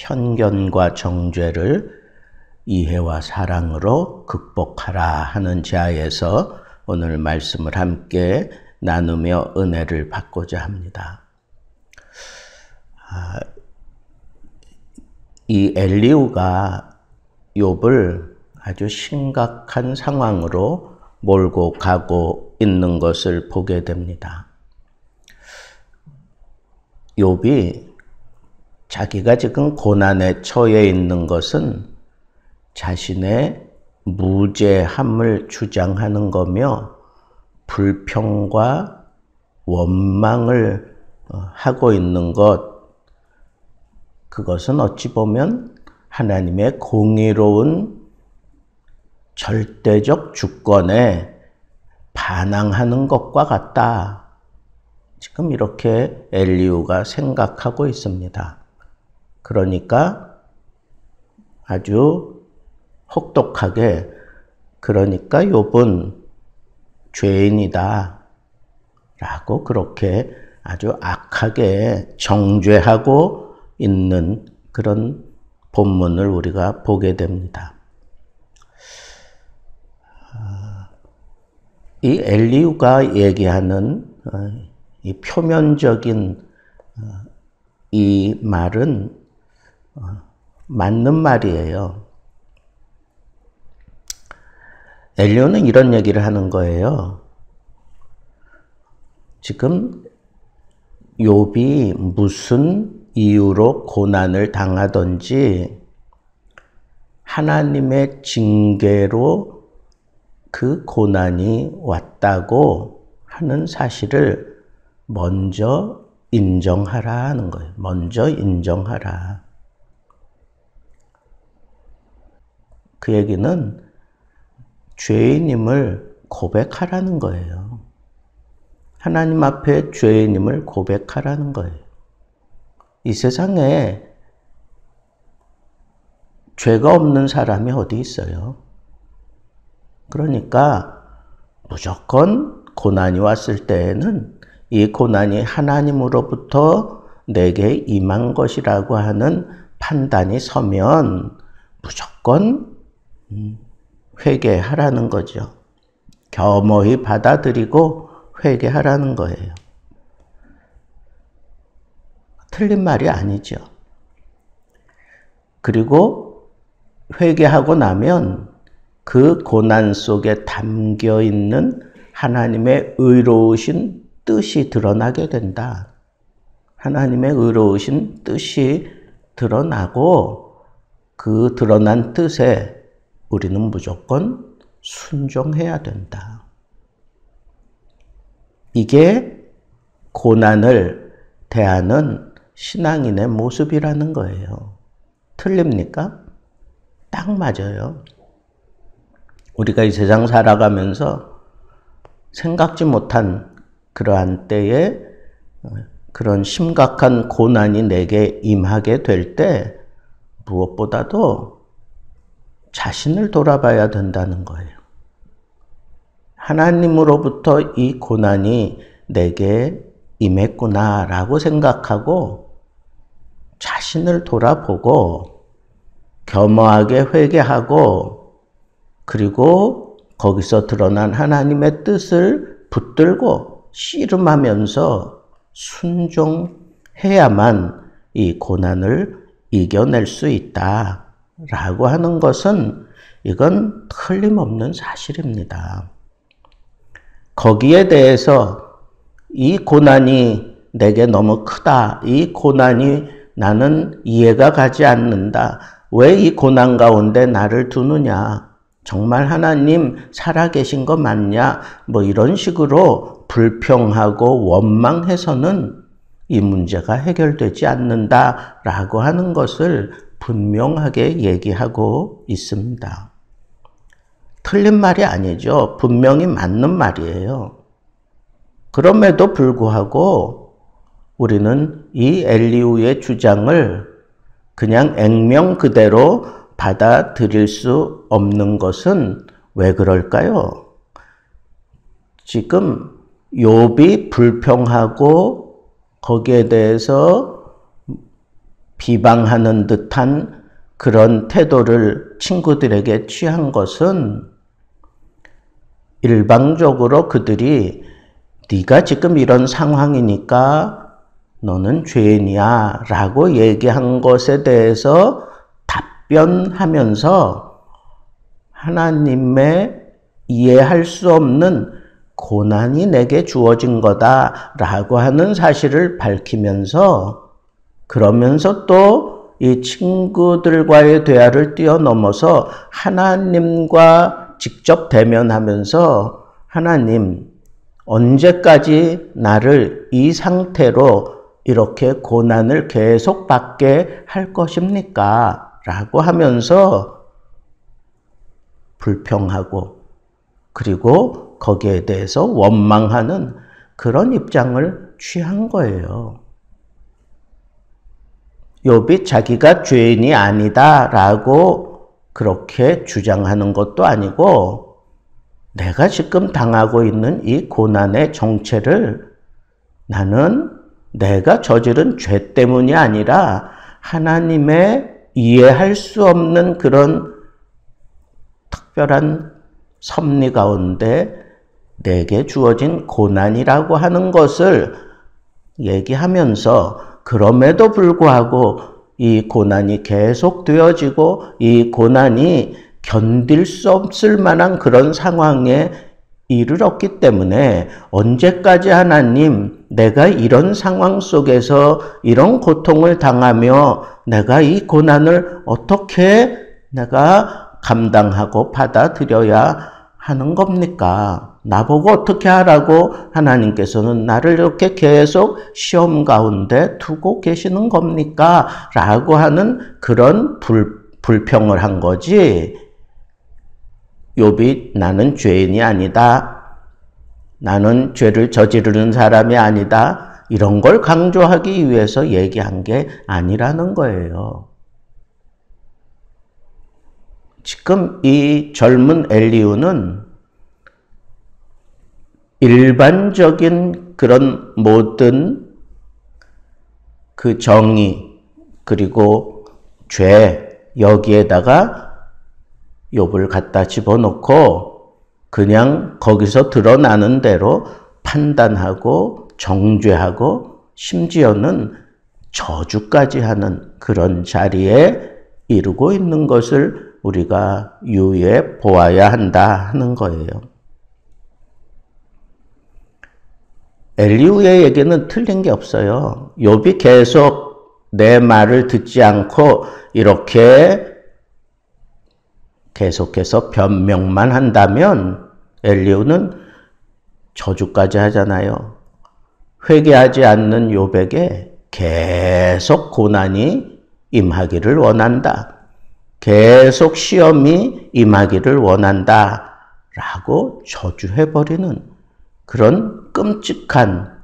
편견과 정죄를 이해와 사랑으로 극복하라 하는 자에서 오늘 말씀을 함께 나누며 은혜를 받고자 합니다. 이 엘리후가 욥을 아주 심각한 상황으로 몰고 가고 있는 것을 보게 됩니다. 욥이 자기가 지금 고난에 처해 있는 것은 자신의 무죄함을 주장하는 거며 불평과 원망을 하고 있는 것, 그것은 어찌 보면 하나님의 공의로운 절대적 주권에 반항하는 것과 같다. 지금 이렇게 엘리후가 생각하고 있습니다. 그러니까 아주 혹독하게, 그러니까 욥은 죄인이다 라고 그렇게 아주 악하게 정죄하고 있는 그런 본문을 우리가 보게 됩니다. 이 엘리후가 얘기하는 이 표면적인 이 말은 맞는 말이에요. 엘리후는 이런 얘기를 하는 거예요. 지금 욥이 무슨 이유로 고난을 당하든지 하나님의 징계로 그 고난이 왔다고 하는 사실을 먼저 인정하라 하는 거예요. 먼저 인정하라. 그 얘기는 죄인임을 고백하라는 거예요. 하나님 앞에 죄인임을 고백하라는 거예요. 이 세상에 죄가 없는 사람이 어디 있어요? 그러니까 무조건 고난이 왔을 때에는 이 고난이 하나님으로부터 내게 임한 것이라고 하는 판단이 서면 무조건 회개하라는 거죠. 겸허히 받아들이고 회개하라는 거예요. 틀린 말이 아니죠. 그리고 회개하고 나면 그 고난 속에 담겨 있는 하나님의 의로우신 뜻이 드러나게 된다. 하나님의 의로우신 뜻이 드러나고 그 드러난 뜻에 우리는 무조건 순종해야 된다. 이게 고난을 대하는 신앙인의 모습이라는 거예요. 틀립니까? 딱 맞아요. 우리가 이 세상 살아가면서 생각지 못한 그러한 때에 그런 심각한 고난이 내게 임하게 될 때 무엇보다도 자신을 돌아봐야 된다는 거예요. 하나님으로부터 이 고난이 내게 임했구나라고 생각하고 자신을 돌아보고 겸허하게 회개하고 그리고 거기서 드러난 하나님의 뜻을 붙들고 씨름하면서 순종해야만 이 고난을 이겨낼 수 있다라고 하는 것은 이건 틀림없는 사실입니다. 거기에 대해서 이 고난이 내게 너무 크다. 이 고난이 나는 이해가 가지 않는다. 왜 이 고난 가운데 나를 두느냐. 정말 하나님 살아계신 거 맞냐. 뭐 이런 식으로 불평하고 원망해서는 이 문제가 해결되지 않는다라고 하는 것을 분명하게 얘기하고 있습니다. 틀린 말이 아니죠. 분명히 맞는 말이에요. 그럼에도 불구하고 우리는 이 엘리후의 주장을 그냥 액면 그대로 받아들일 수 없는 것은 왜 그럴까요? 지금 욥이 불평하고 거기에 대해서 비방하는 듯한 그런 태도를 친구들에게 취한 것은 일방적으로 그들이 네가 지금 이런 상황이니까 너는 죄인이야 라고 얘기한 것에 대해서 답변하면서 하나님의 이해할 수 없는 고난이 내게 주어진 거다 라고 하는 사실을 밝히면서, 그러면서 또 이 친구들과의 대화를 뛰어넘어서 하나님과 직접 대면하면서 하나님, 언제까지 나를 이 상태로 이렇게 고난을 계속 받게 할 것입니까? 라고 하면서 불평하고 그리고 거기에 대해서 원망하는 그런 입장을 취한 거예요. 욥이 자기가 죄인이 아니다라고 그렇게 주장하는 것도 아니고 내가 지금 당하고 있는 이 고난의 정체를 나는 내가 저지른 죄 때문이 아니라 하나님의 이해할 수 없는 그런 특별한 섭리 가운데 내게 주어진 고난이라고 하는 것을 얘기하면서, 그럼에도 불구하고 이 고난이 계속되어지고 이 고난이 견딜 수 없을 만한 그런 상황에 이르렀기 때문에 언제까지 하나님, 내가 이런 상황 속에서 이런 고통을 당하며 내가 이 고난을 어떻게 내가 감당하고 받아들여야 하는 겁니까? 나보고 어떻게 하라고 하나님께서는 나를 이렇게 계속 시험 가운데 두고 계시는 겁니까? 라고 하는 그런 불평을 한 거지. 욥이 나는 죄인이 아니다, 나는 죄를 저지르는 사람이 아니다, 이런 걸 강조하기 위해서 얘기한 게 아니라는 거예요. 지금 이 젊은 엘리후는 일반적인 그런 모든 그 정의 그리고 죄 여기에다가 욥을 갖다 집어넣고 그냥 거기서 드러나는 대로 판단하고 정죄하고 심지어는 저주까지 하는 그런 자리에 이르고 있는 것을 우리가 유의해 보아야 한다 하는 거예요. 엘리후의 얘기는 틀린 게 없어요. 욥이 계속 내 말을 듣지 않고 이렇게 계속해서 변명만 한다면 엘리후는 저주까지 하잖아요. 회개하지 않는 욥에게 계속 고난이 임하기를 원한다, 계속 시험이 임하기를 원한다 라고 저주해버리는 그런 끔찍한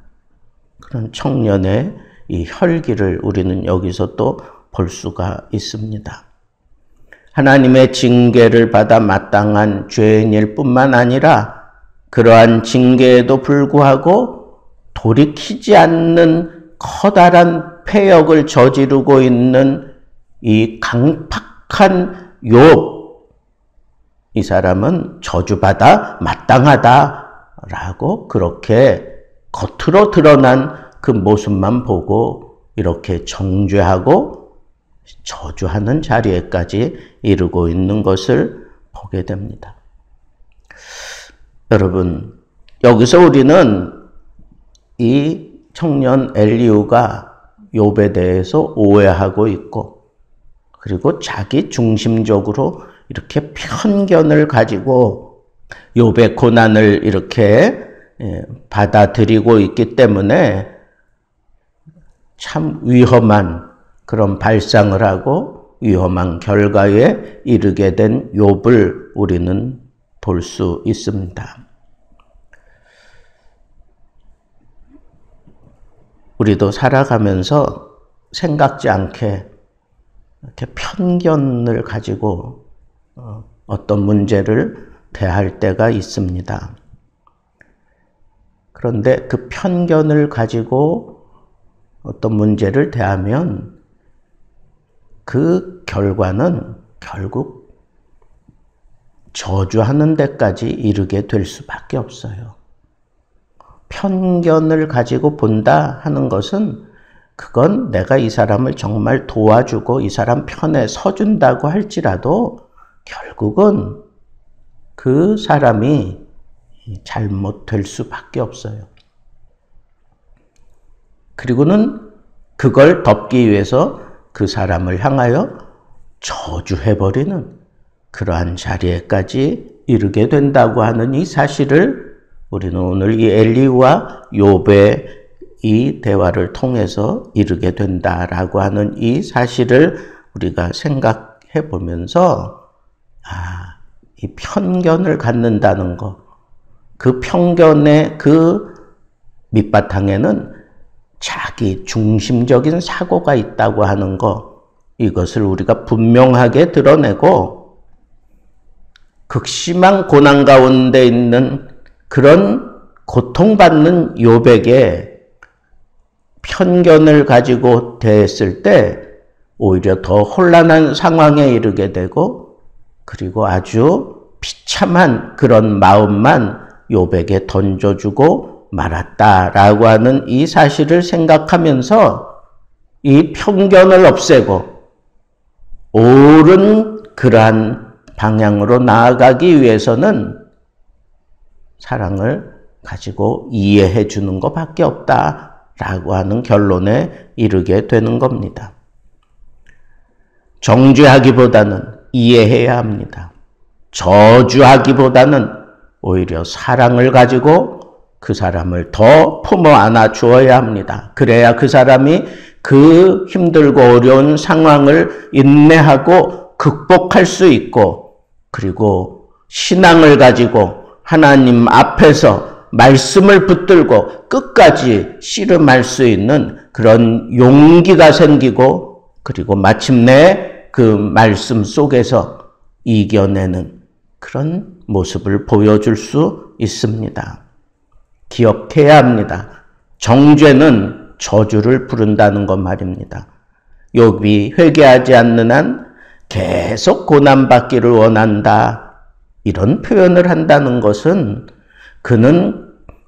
그런 청년의 이 혈기를 우리는 여기서 또 볼 수가 있습니다. 하나님의 징계를 받아 마땅한 죄인일 뿐만 아니라 그러한 징계에도 불구하고 돌이키지 않는 커다란 패역을 저지르고 있는 이 강팍한 욥, 이 사람은 저주받아 마땅하다라고 그렇게 겉으로 드러난 그 모습만 보고 이렇게 정죄하고 저주하는 자리에까지 이르고 있는 것을 보게 됩니다. 여러분, 여기서 우리는 이 청년 엘리후가 욥에 대해서 오해하고 있고 그리고 자기 중심적으로 이렇게 편견을 가지고 욥의 고난을 이렇게 받아들이고 있기 때문에 참 위험한 그런 발상을 하고 위험한 결과에 이르게 된 욥을 우리는 볼 수 있습니다. 우리도 살아가면서 생각지 않게 이렇게 편견을 가지고 어떤 문제를 대할 때가 있습니다. 그런데 그 편견을 가지고 어떤 문제를 대하면 그 결과는 결국 저주하는 데까지 이르게 될 수밖에 없어요. 편견을 가지고 본다 하는 것은 그건 내가 이 사람을 정말 도와주고 이 사람 편에 서준다고 할지라도 결국은 그 사람이 잘못될 수밖에 없어요. 그리고는 그걸 덮기 위해서 그 사람을 향하여 저주해버리는 그러한 자리에까지 이르게 된다고 하는 이 사실을 우리는 오늘 이 엘리후와 욥의 이 대화를 통해서 이르게 된다라고 하는 이 사실을 우리가 생각해 보면서 이 편견을 갖는다는 것, 그 편견의 그 밑바탕에는 자기 중심적인 사고가 있다고 하는 것, 이것을 우리가 분명하게 드러내고 극심한 고난 가운데 있는 그런 고통받는 욥에게 편견을 가지고 대했을 때 오히려 더 혼란한 상황에 이르게 되고 그리고 아주 비참한 그런 마음만 욥에게 던져주고 말았다라고 하는 이 사실을 생각하면서 이 편견을 없애고 옳은 그러한 방향으로 나아가기 위해서는 사랑을 가지고 이해해 주는 것밖에 없다라고 하는 결론에 이르게 되는 겁니다. 정죄하기보다는 이해해야 합니다. 저주하기보다는 오히려 사랑을 가지고 그 사람을 더 품어 안아 주어야 합니다. 그래야 그 사람이 그 힘들고 어려운 상황을 인내하고 극복할 수 있고 그리고 신앙을 가지고 하나님 앞에서 말씀을 붙들고 끝까지 씨름할 수 있는 그런 용기가 생기고 그리고 마침내 그 말씀 속에서 이겨내는 그런 모습을 보여줄 수 있습니다. 기억해야 합니다. 정죄는 저주를 부른다는 것 말입니다. 욥이 회개하지 않는 한 계속 고난받기를 원한다. 이런 표현을 한다는 것은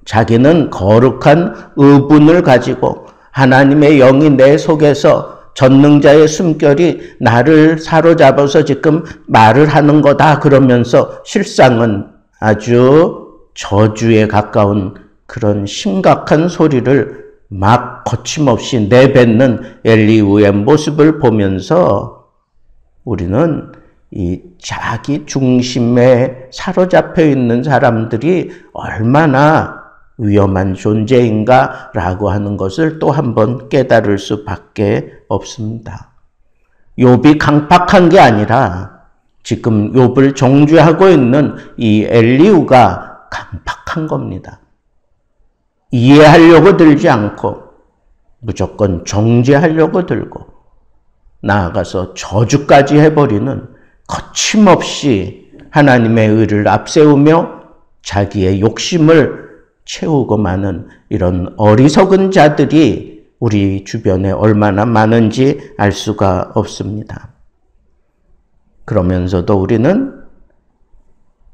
자기는 거룩한 의분을 가지고 하나님의 영이 내 속에서 전능자의 숨결이 나를 사로잡아서 지금 말을 하는 거다 그러면서 실상은 아주 저주에 가까운 그런 심각한 소리를 막 거침없이 내뱉는 엘리후의 모습을 보면서 우리는 이 자기 중심에 사로잡혀 있는 사람들이 얼마나 위험한 존재인가라고 하는 것을 또 한 번 깨달을 수밖에 없습니다. 욥이 강팍한 게 아니라 지금 욥을 정죄하고 있는 이 엘리후가 강팍한 겁니다. 이해하려고 들지 않고 무조건 정죄하려고 들고 나아가서 저주까지 해버리는 거침없이 하나님의 의를 앞세우며 자기의 욕심을 채우고 마는 이런 어리석은 자들이 우리 주변에 얼마나 많은지 알 수가 없습니다. 그러면서도 우리는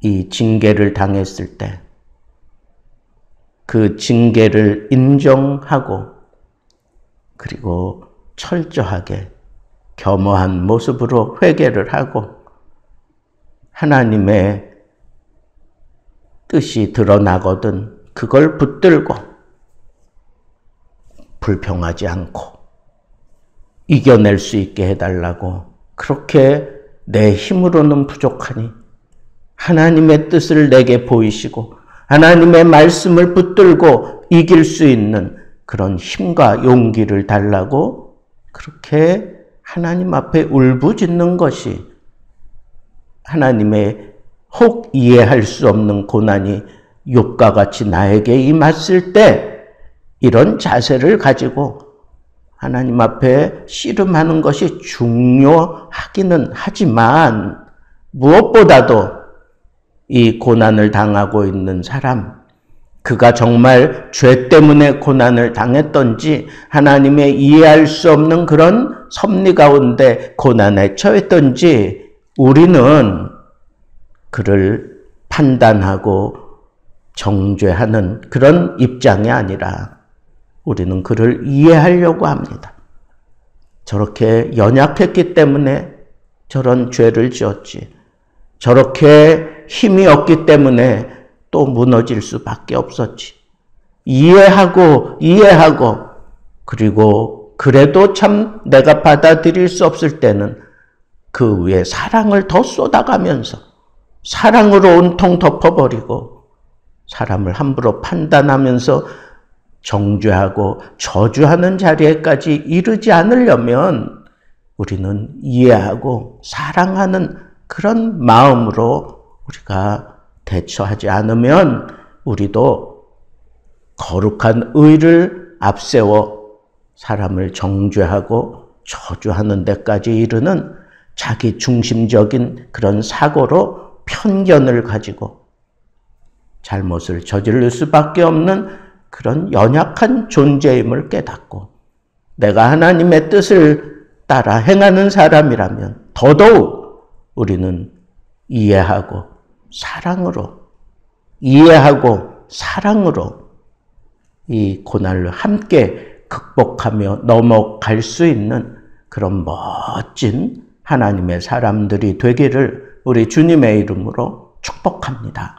이 징계를 당했을 때 그 징계를 인정하고 그리고 철저하게 겸허한 모습으로 회개를 하고 하나님의 뜻이 드러나거든 그걸 붙들고 불평하지 않고 이겨낼 수 있게 해달라고 그렇게 내 힘으로는 부족하니 하나님의 뜻을 내게 보이시고 하나님의 말씀을 붙들고 이길 수 있는 그런 힘과 용기를 달라고 그렇게 하나님 앞에 울부짖는 것이 하나님의 혹 이해할 수 없는 고난이 욥과 같이 나에게 임했을 때 이런 자세를 가지고 하나님 앞에 씨름하는 것이 중요하기는 하지만 무엇보다도 이 고난을 당하고 있는 사람, 그가 정말 죄 때문에 고난을 당했던지 하나님의 이해할 수 없는 그런 섭리 가운데 고난에 처했던지 우리는 그를 판단하고 정죄하는 그런 입장이 아니라 우리는 그를 이해하려고 합니다. 저렇게 연약했기 때문에 저런 죄를 지었지. 저렇게 힘이 없기 때문에 또 무너질 수밖에 없었지. 이해하고 그리고 그래도 참 내가 받아들일 수 없을 때는 그 위에 사랑을 더 쏟아가면서 사랑으로 온통 덮어버리고 사람을 함부로 판단하면서 정죄하고 저주하는 자리에까지 이르지 않으려면 우리는 이해하고 사랑하는 그런 마음으로 우리가 대처하지 않으면 우리도 거룩한 의를 앞세워 사람을 정죄하고 저주하는 데까지 이르는 자기 중심적인 그런 사고로 편견을 가지고 잘못을 저지를 수밖에 없는 그런 연약한 존재임을 깨닫고 내가 하나님의 뜻을 따라 행하는 사람이라면 더더욱 우리는 이해하고 사랑으로 이 고난을 함께 극복하며 넘어갈 수 있는 그런 멋진 하나님의 사람들이 되기를 우리 주님의 이름으로 축복합니다.